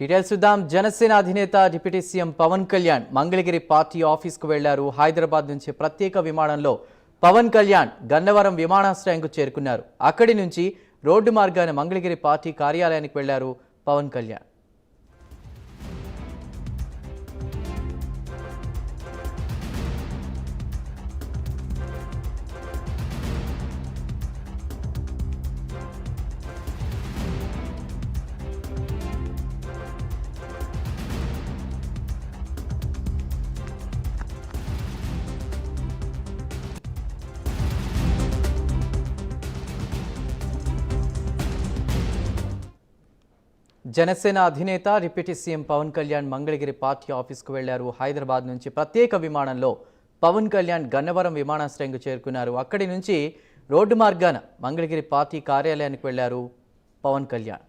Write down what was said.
Details చూద్దాం. జనసేన అధినేత deputy CM Pawan Kalyan Mangalagiri party ఆఫీస్కు వెళ్లారు. హైదరాబాద్ నుంచి ప్రత్యేక విమానంలో పవన్ కళ్యాణ్ గన్నవరం విమానాశ్రయంకు చేరుకున్నారు. అక్కడి నుంచి రోడ్డు మార్గాన మంగళగిరి పార్టీ కార్యాలయానికి వెళ్లారు పవన్ కళ్యాణ్. జనసేన అధినేత deputy CM Pawan Kalyan Mangalagiri party ఆఫీస్కు వెళ్లారు. హైదరాబాద్ నుంచి ప్రత్యేక విమానంలో పవన్ కళ్యాణ్ గన్నవరం విమానాశ్రయంకు చేరుకున్నారు. అక్కడి నుంచి రోడ్డు మార్గాన మంగళగిరి పార్టీ కార్యాలయానికి వెళ్లారు పవన్ కళ్యాణ్.